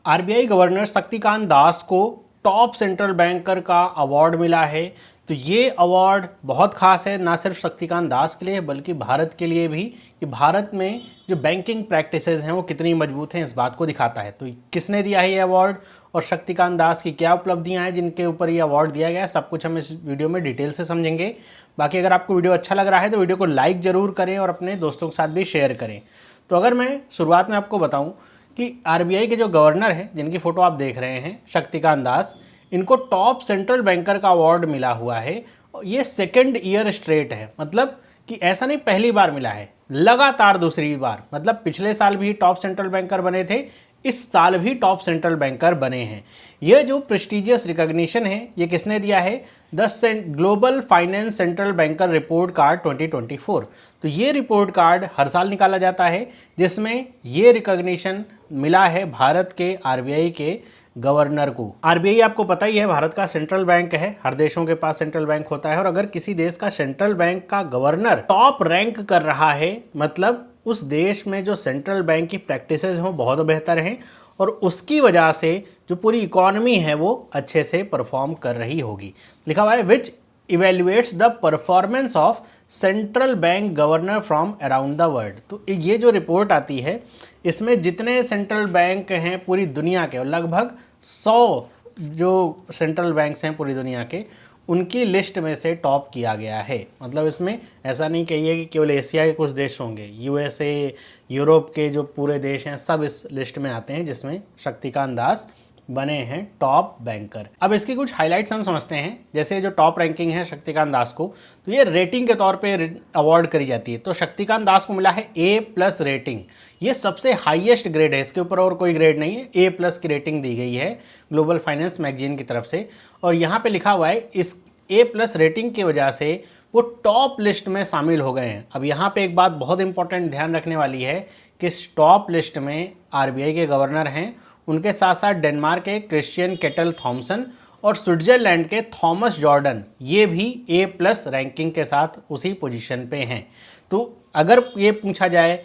RBI governor Shaktikanta Das को top central banker का award मिला है। तो ये अवार्ड बहुत खास है, ना सिर्फ शक्तिकांत दास के लिए बल्कि भारत के लिए भी, कि भारत में जो बैंकिंग प्रैक्टिसेस हैं वो कितनी मजबूत हैं इस बात को दिखाता है। तो किसने दिया है ये अवार्ड और शक्तिकांत दास की क्या उपलब्धियां हैं जिनके ऊपर ये अवार्ड दिया गया है, सब कुछ हम इस वीडियो में डिटेल से समझेंगे। बाकी अगर आपको वीडियो अच्छा लग रहा है तो वीडियो को लाइक ज़रूर करें और अपने दोस्तों के साथ भी शेयर करें। तो अगर मैं शुरुआत में आपको बताऊं कि आरबीआई के जो गवर्नर हैं जिनकी फ़ोटो आप देख रहे हैं शक्तिकांत दास, इनको टॉप सेंट्रल बैंकर का अवार्ड मिला हुआ है। ये सेकेंड ईयर स्ट्रेट है, मतलब कि ऐसा नहीं पहली बार मिला है, लगातार दूसरी बार। मतलब पिछले साल भी टॉप सेंट्रल बैंकर बने थे, इस साल भी टॉप सेंट्रल बैंकर बने हैं। ये जो प्रेस्टिजियस रिकॉग्निशन है ये किसने दिया है? Global finance central banker report card 2024। तो ये रिपोर्ट कार्ड हर साल निकाला जाता है जिसमें ये रिकॉग्निशन मिला है भारत के आरबीआई के गवर्नर को। आरबीआई आपको पता ही है भारत का सेंट्रल बैंक है, हर देशों के पास सेंट्रल बैंक होता है। और अगर किसी देश का सेंट्रल बैंक का गवर्नर टॉप रैंक कर रहा है, मतलब उस देश में जो सेंट्रल बैंक की प्रैक्टिसेस हैं वो बहुत बेहतर हैं और उसकी वजह से जो पूरी इकोनॉमी है वो अच्छे से परफॉर्म कर रही होगी। लिखा हुआ है which evaluates the performance of central bank governor from around the world. तो ये जो रिपोर्ट आती है इसमें जितने सेंट्रल बैंक हैं पूरी दुनिया के, लगभग 100 जो सेंट्रल बैंक्स हैं पूरी दुनिया के, उनकी लिस्ट में से टॉप किया गया है। मतलब इसमें ऐसा नहीं कहिए कि केवल एशिया के कुछ देश होंगे, यूएसए, यूरोप के जो पूरे देश हैं सब इस लिस्ट में आते हैं जिसमें शक्तिकांत दास बने हैं टॉप बैंकर। अब इसकी कुछ हाइलाइट्स हम समझते हैं। जैसे जो टॉप रैंकिंग है शक्तिकांत दास को, तो ये रेटिंग के तौर पे अवार्ड करी जाती है। तो शक्तिकांत दास को मिला है A+ रेटिंग, ये सबसे हाईएस्ट ग्रेड है, इसके ऊपर और कोई ग्रेड नहीं है। A+ की रेटिंग दी गई है ग्लोबल फाइनेंस मैगजीन की तरफ से। और यहाँ पे लिखा हुआ है इस A+ रेटिंग की वजह से वो टॉप लिस्ट में शामिल हो गए हैं। अब यहाँ पे एक बात बहुत इंपॉर्टेंट ध्यान रखने वाली है कि इस टॉप लिस्ट में आरबीआई के गवर्नर हैं, उनके साथ साथ डेनमार्क के क्रिश्चियन केटल थॉमसन और स्विट्जरलैंड के थॉमस जॉर्डन, ये भी A+ रैंकिंग के साथ उसी पोजीशन पे हैं। तो अगर ये पूछा जाए,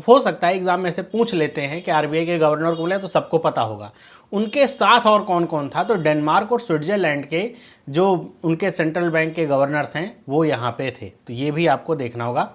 हो सकता है एग्जाम में से पूछ लेते हैं कि आरबीआई के गवर्नर को मिला, तो सबको पता होगा। उनके साथ और कौन कौन था, तो डेनमार्क और स्विट्जरलैंड के जो उनके सेंट्रल बैंक के गवर्नर्स हैं वो यहाँ पे थे। तो ये भी आपको देखना होगा।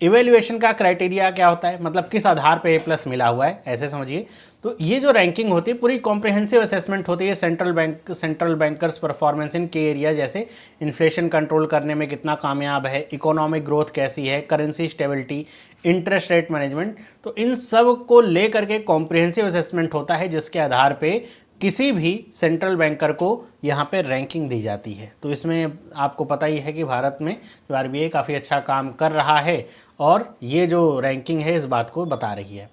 इवेल्युएशन का क्राइटेरिया क्या होता है, मतलब किस आधार पे A+ मिला हुआ है, ऐसे समझिए। तो ये जो रैंकिंग होती है पूरी कॉम्प्रिहेंसिव असेसमेंट होती है सेंट्रल बैंकर्स परफॉर्मेंस इन के एरिया, जैसे इन्फ्लेशन कंट्रोल करने में कितना कामयाब है, इकोनॉमिक ग्रोथ कैसी है, currency stability, interest rate management. तो इन सब को लेकर के कॉम्प्रिहेंसिव असेसमेंट होता है जिसके आधार पे किसी भी सेंट्रल बैंकर को यहाँ पे रैंकिंग दी जाती है। तो इसमें आपको पता ही है कि भारत में जो आरबीआई काफ़ी अच्छा काम कर रहा है और ये जो रैंकिंग है इस बात को बता रही है।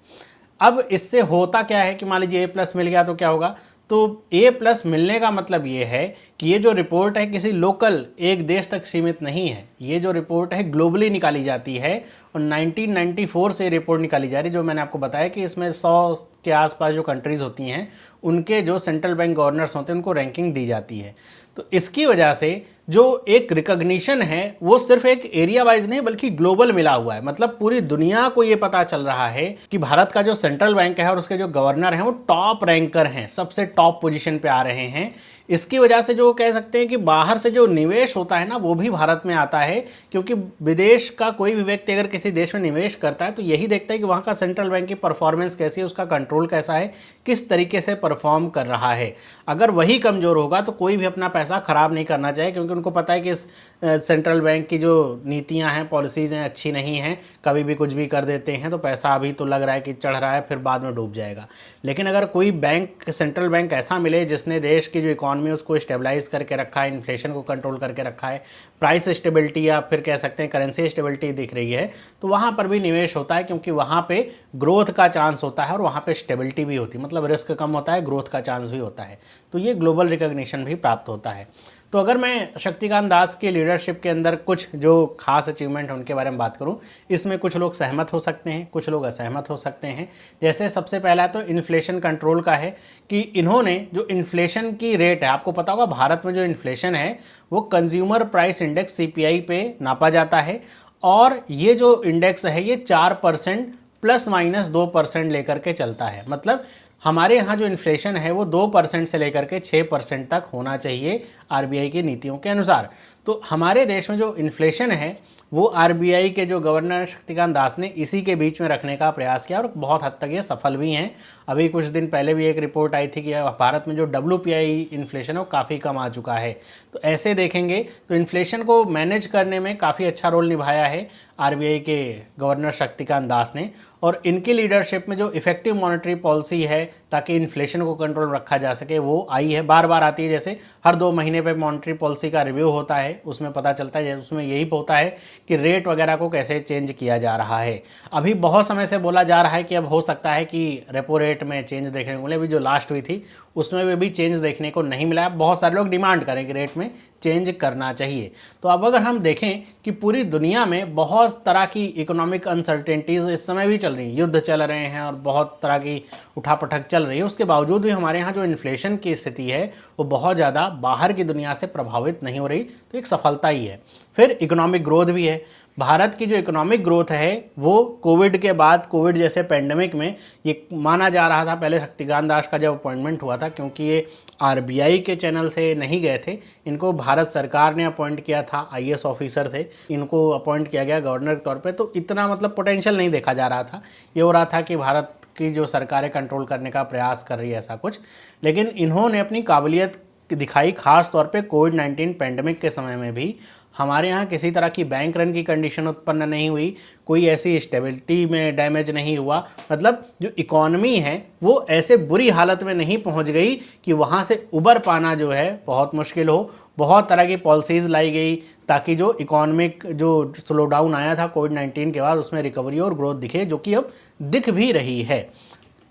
अब इससे होता क्या है कि मान लीजिए A+ मिल गया तो क्या होगा, तो A+ मिलने का मतलब ये है कि ये जो रिपोर्ट है किसी लोकल एक देश तक सीमित नहीं है, ये जो रिपोर्ट है ग्लोबली निकाली जाती है। और 1994 से रिपोर्ट निकाली जा रही है, जो मैंने आपको बताया कि इसमें 100 के आसपास जो कंट्रीज़ होती हैं उनके जो सेंट्रल बैंक गवर्नर्स होते हैं उनको रैंकिंग दी जाती है। तो इसकी वजह से जो एक रिकॉग्निशन है वो सिर्फ एक एरिया वाइज नहीं बल्कि ग्लोबल मिला हुआ है। मतलब पूरी दुनिया को ये पता चल रहा है कि भारत का जो सेंट्रल बैंक है और उसके जो गवर्नर हैं वो टॉप रैंकर हैं, सबसे टॉप पोजीशन पे आ रहे हैं। इसकी वजह से जो कह सकते हैं कि बाहर से जो निवेश होता है ना वो भी भारत में आता है, क्योंकि विदेश का कोई भी व्यक्ति अगर किसी देश में निवेश करता है तो यही देखता है कि वहाँ का सेंट्रल बैंक की परफॉर्मेंस कैसी है, उसका कंट्रोल कैसा है, किस तरीके से परफॉर्म कर रहा है। अगर वही कमज़ोर होगा तो कोई भी अपना पैसा ख़राब नहीं करना चाहिए, क्योंकि उनको पता है कि इस सेंट्रल बैंक की जो नीतियाँ हैं, पॉलिसीज़ हैं, अच्छी नहीं हैं, कभी भी कुछ भी कर देते हैं तो पैसा अभी तो लग रहा है कि चढ़ रहा है फिर बाद में डूब जाएगा। लेकिन अगर कोई बैंक, सेंट्रल बैंक ऐसा मिले जिसने देश की जो इकॉनमी उसको स्टेबलाइज करके रखा है, इन्फ्लेशन को कंट्रोल करके रखा है, प्राइस स्टेबिलिटी या फिर कह सकते हैं करेंसी स्टेबिलिटी दिख रही है, तो वहाँ पर भी निवेश होता है, क्योंकि वहाँ पे ग्रोथ का चांस होता है और वहाँ पे स्टेबिलिटी भी होती है। मतलब रिस्क कम होता है, ग्रोथ का चांस भी होता है। तो ये ग्लोबल रिकॉग्निशन भी प्राप्त होता है। तो अगर मैं शक्तिकांत दास के लीडरशिप के अंदर कुछ जो खास अचीवमेंट है उनके बारे में बात करूं, इसमें कुछ लोग सहमत हो सकते हैं, कुछ लोग असहमत हो सकते हैं। जैसे सबसे पहला तो इन्फ्लेशन कंट्रोल का है कि इन्होंने जो इन्फ्लेशन की रेट है, आपको पता होगा भारत में जो इन्फ्लेशन है वो कंज्यूमर प्राइस इंडेक्स CPI पे नापा जाता है और ये जो इंडेक्स है ये 4% ±2% लेकर के चलता है। मतलब हमारे यहाँ जो इन्फ्लेशन है वो 2% से लेकर के 6% तक होना चाहिए आरबीआई की नीतियों के अनुसार। तो हमारे देश में जो इन्फ्लेशन है वो आरबीआई के जो गवर्नर शक्तिकांत दास ने इसी के बीच में रखने का प्रयास किया और बहुत हद तक ये सफल भी हैं। अभी कुछ दिन पहले भी एक रिपोर्ट आई थी कि भारत में जो डब्ल्यूपीआई इन्फ्लेशन है वो काफ़ी कम आ चुका है। तो ऐसे देखेंगे तो इन्फ्लेशन को मैनेज करने में काफ़ी अच्छा रोल निभाया है आरबीआई के गवर्नर शक्तिकांत दास ने, और इनकी लीडरशिप में जो इफेक्टिव मॉनेटरी पॉलिसी है ताकि इन्फ्लेशन को कंट्रोल रखा जा सके वो आई है, बार बार आती है। जैसे हर 2 महीने पे मॉनेटरी पॉलिसी का रिव्यू होता है, उसमें पता चलता है, उसमें यही होता है कि रेट वगैरह को कैसे चेंज किया जा रहा है। अभी बहुत समय से बोला जा रहा है कि अब हो सकता है कि रेपो रेट में चेंज देखने को मिले। अभी जो लास्ट हुई थी उसमें भी चेंज देखने को नहीं मिला। बहुत सारे लोग डिमांड करें कि रेट में चेंज करना चाहिए। तो अब अगर हम देखें कि पूरी दुनिया में बहुत तरह की इकोनॉमिक अनसर्टेनिटीज़ इस समय भी चल रही हैं, युद्ध चल रहे हैं और बहुत तरह की उठापटक चल रही है, उसके बावजूद भी हमारे यहाँ जो इन्फ्लेशन की स्थिति है वो बहुत ज़्यादा बाहर की दुनिया से प्रभावित नहीं हो रही। तो एक सफलता ही है। फिर इकोनॉमिक ग्रोथ भी है। भारत की जो इकोनॉमिक ग्रोथ है वो कोविड के बाद, कोविड जैसे पेंडेमिक में ये माना जा रहा था, पहले शक्तिकांत दास का जब अपॉइंटमेंट हुआ था, क्योंकि ये आरबीआई के चैनल से नहीं गए थे, इनको भारत सरकार ने अपॉइंट किया था, आईएएस ऑफिसर थे, इनको अपॉइंट किया गया गवर्नर के तौर पे। तो इतना मतलब पोटेंशियल नहीं देखा जा रहा था। ये हो रहा था कि भारत की जो सरकारें कंट्रोल करने का प्रयास कर रही है ऐसा कुछ, लेकिन इन्होंने अपनी काबिलियत दिखाई। खास तौर पे कोविड-19 पेंडेमिक के समय में भी हमारे यहाँ किसी तरह की बैंक रन की कंडीशन उत्पन्न नहीं हुई, कोई ऐसी स्टेबिलिटी में डैमेज नहीं हुआ। मतलब जो इकॉनमी है वो ऐसे बुरी हालत में नहीं पहुँच गई कि वहाँ से उबर पाना जो है बहुत मुश्किल हो। बहुत तरह की पॉलिसीज़ लाई गई ताकि जो इकॉनमिक जो स्लो डाउन आया था कोविड-19 के बाद उसमें रिकवरी और ग्रोथ दिखे, जो कि अब दिख भी रही है।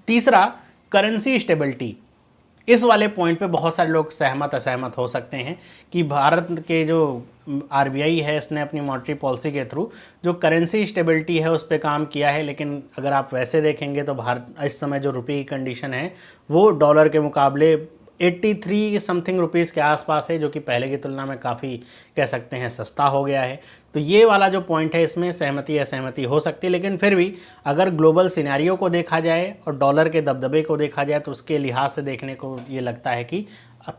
तीसरा, करेंसी स्टेबिलिटी। इस वाले पॉइंट पे बहुत सारे लोग सहमत असहमत हो सकते हैं कि भारत के जो आरबीआई है इसने अपनी मॉनेटरी पॉलिसी के थ्रू जो करेंसी स्टेबिलिटी है उस पर काम किया है, लेकिन अगर आप वैसे देखेंगे तो भारत इस समय जो रुपये की कंडीशन है वो डॉलर के मुकाबले 83 समथिंग रुपीज़ के आसपास है, जो कि पहले की तुलना में काफ़ी कह सकते हैं सस्ता हो गया है। तो ये वाला जो पॉइंट है इसमें सहमति असहमति हो सकती है, लेकिन फिर भी अगर ग्लोबल सिनेरियो को देखा जाए और डॉलर के दबदबे को देखा जाए तो उसके लिहाज से देखने को ये लगता है कि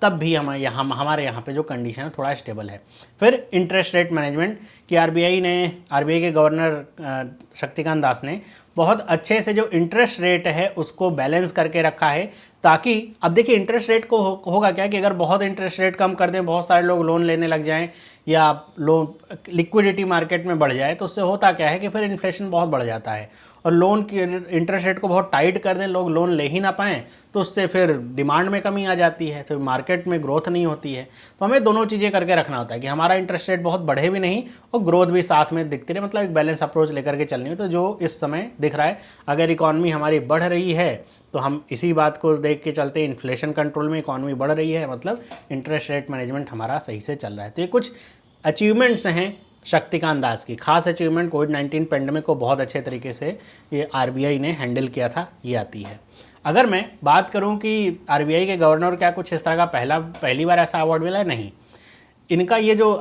तब भी हमारे यहाँ पे जो कंडीशन है थोड़ा स्टेबल है। फिर इंटरेस्ट रेट मैनेजमेंट कि आरबीआई के गवर्नर शक्तिकांत दास ने बहुत अच्छे से जो इंटरेस्ट रेट है उसको बैलेंस करके रखा है, ताकि अब देखिए इंटरेस्ट रेट को होगा क्या कि अगर बहुत इंटरेस्ट रेट कम कर दें, बहुत सारे लोग लोन लेने लग जाएं या लोन लिक्विडिटी मार्केट में बढ़ जाए, तो उससे होता क्या है कि फिर इन्फ्लेशन बहुत बढ़ जाता है। और लोन की इंटरेस्ट रेट को बहुत टाइट कर दें, लोग लोन ले ही ना पाएँ, तो उससे फिर डिमांड में कमी आ जाती है, तो मार्केट में ग्रोथ नहीं होती है। तो हमें दोनों चीज़ें करके रखना होता है कि हमारा इंटरेस्ट रेट बहुत बढ़े भी नहीं और ग्रोथ भी साथ में दिखती रहे, मतलब एक बैलेंस अप्रोच लेकर के चलनी हो। तो जो इस समय दिख रहा है, अगर इकॉनमी हमारी बढ़ रही है तो हम इसी बात को देख के चलते हैं, इन्फ्लेशन कंट्रोल में इकॉनमी बढ़ रही है, मतलब इंटरेस्ट रेट मैनेजमेंट हमारा सही से चल रहा है। तो ये कुछ अचीवमेंट्स हैं शक्तिकांत दास की। खास अचीवमेंट कोविड-19 पेंडेमिक को बहुत अच्छे तरीके से ये आरबीआई ने हैंडल किया था, ये आती है। अगर मैं बात करूं कि आरबीआई के गवर्नर क्या कुछ इस तरह का पहली बार ऐसा अवार्ड मिला है, नहीं। इनका ये जो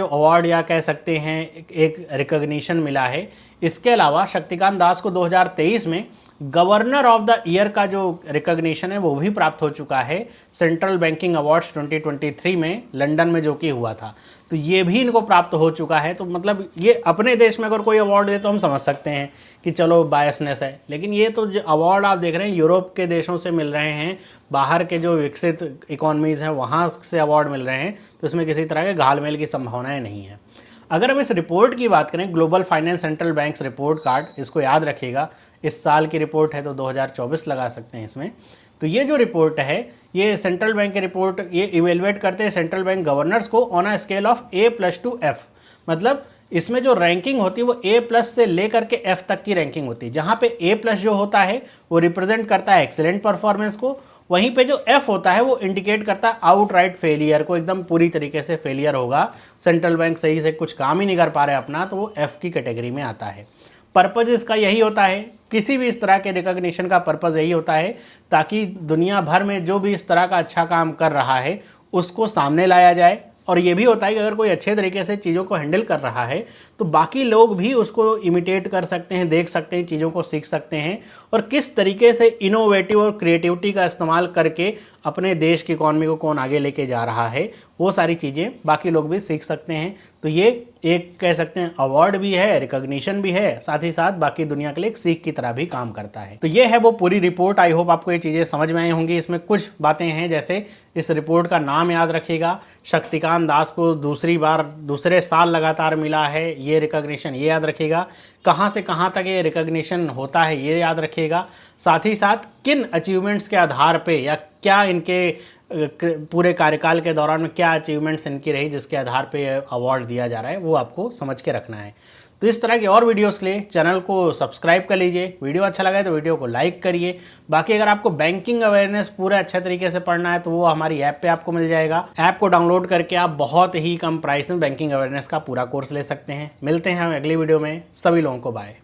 अवार्ड या कह सकते हैं एक रिकॉग्निशन मिला है, इसके अलावा शक्तिकांत दास को 2023 में गवर्नर ऑफ द ईयर का जो रिकॉग्निशन है वो भी प्राप्त हो चुका है सेंट्रल बैंकिंग अवार्ड्स 2023 में लंदन में जो कि हुआ था। तो ये भी इनको प्राप्त हो चुका है। तो मतलब ये अपने देश में अगर कोई अवार्ड दे तो हम समझ सकते हैं कि चलो बायसनेस है, लेकिन ये तो जो अवार्ड आप देख रहे हैं यूरोप के देशों से मिल रहे हैं, बाहर के जो विकसित इकॉनमीज़ हैं वहाँ से अवार्ड मिल रहे हैं, तो इसमें किसी तरह के घालमेल की संभावनाएँ नहीं है। अगर हम इस रिपोर्ट की बात करें, global finance central banks report card, इसको याद रखिएगा, इस साल की रिपोर्ट है तो 2024 लगा सकते हैं इसमें। तो ये जो रिपोर्ट है ये सेंट्रल बैंक की रिपोर्ट, ये इवेलुएट करते हैं सेंट्रल बैंक गवर्नर्स को on a scale of A+ to F। मतलब इसमें जो रैंकिंग होती है वो A+ से लेकर के F तक की रैंकिंग होती है, जहाँ पे A+ जो होता है वो रिप्रेजेंट करता है एक्सेलेंट परफॉर्मेंस को, वहीं पे जो F होता है वो इंडिकेट करता है आउटराइट फेलियर को, एकदम पूरी तरीके से फेलियर होगा, सेंट्रल बैंक सही से कुछ काम ही नहीं कर पा रहे अपना, तो वो F की कैटेगरी में आता है। पर्पज़ इसका यही होता है, किसी भी इस तरह के रिकॉग्निशन का पर्पज़ यही होता है ताकि दुनिया भर में जो भी इस तरह का अच्छा काम कर रहा है उसको सामने लाया जाए और ये भी होता है कि अगर कोई अच्छे तरीके से चीज़ों को हैंडल कर रहा है तो बाकी लोग भी उसको इमिटेट कर सकते हैं, देख सकते हैं, चीज़ों को सीख सकते हैं और किस तरीके से इनोवेटिव और क्रिएटिविटी का इस्तेमाल करके अपने देश की इकॉनमी को कौन आगे लेके जा रहा है, वो सारी चीज़ें बाकी लोग भी सीख सकते हैं। तो ये एक कह सकते हैं अवार्ड भी है, रिकॉग्निशन भी है, साथ ही साथ बाकी दुनिया के लिए एक सीख की तरह भी काम करता है। तो ये है वो पूरी रिपोर्ट। आई होप आपको ये चीज़ें समझ में आई होंगी। इसमें कुछ बातें हैं, जैसे इस रिपोर्ट का नाम याद रखिएगा, शक्तिकांत दास को दूसरे साल लगातार मिला है ये रिकॉग्निशन, ये याद रखिएगा। कहाँ से कहाँ तक ये रिकॉग्निशन होता है ये याद रखिएगा। साथ ही साथ किन अचीवमेंट्स के आधार पे या क्या इनके पूरे कार्यकाल के दौरान में क्या अचीवमेंट्स इनकी रही जिसके आधार पे अवार्ड दिया जा रहा है, वो आपको समझ के रखना है। तो इस तरह के और वीडियोस के लिए चैनल को सब्सक्राइब कर लीजिए। वीडियो अच्छा लगा है तो वीडियो को लाइक करिए। बाकी अगर आपको बैंकिंग अवेयरनेस पूरा अच्छे तरीके से पढ़ना है तो वो हमारी ऐप पे आपको मिल जाएगा। ऐप को डाउनलोड करके आप बहुत ही कम प्राइस में बैंकिंग अवेयरनेस का पूरा कोर्स ले सकते हैं। मिलते हैं हम अगली वीडियो में। सभी लोगों को बाय।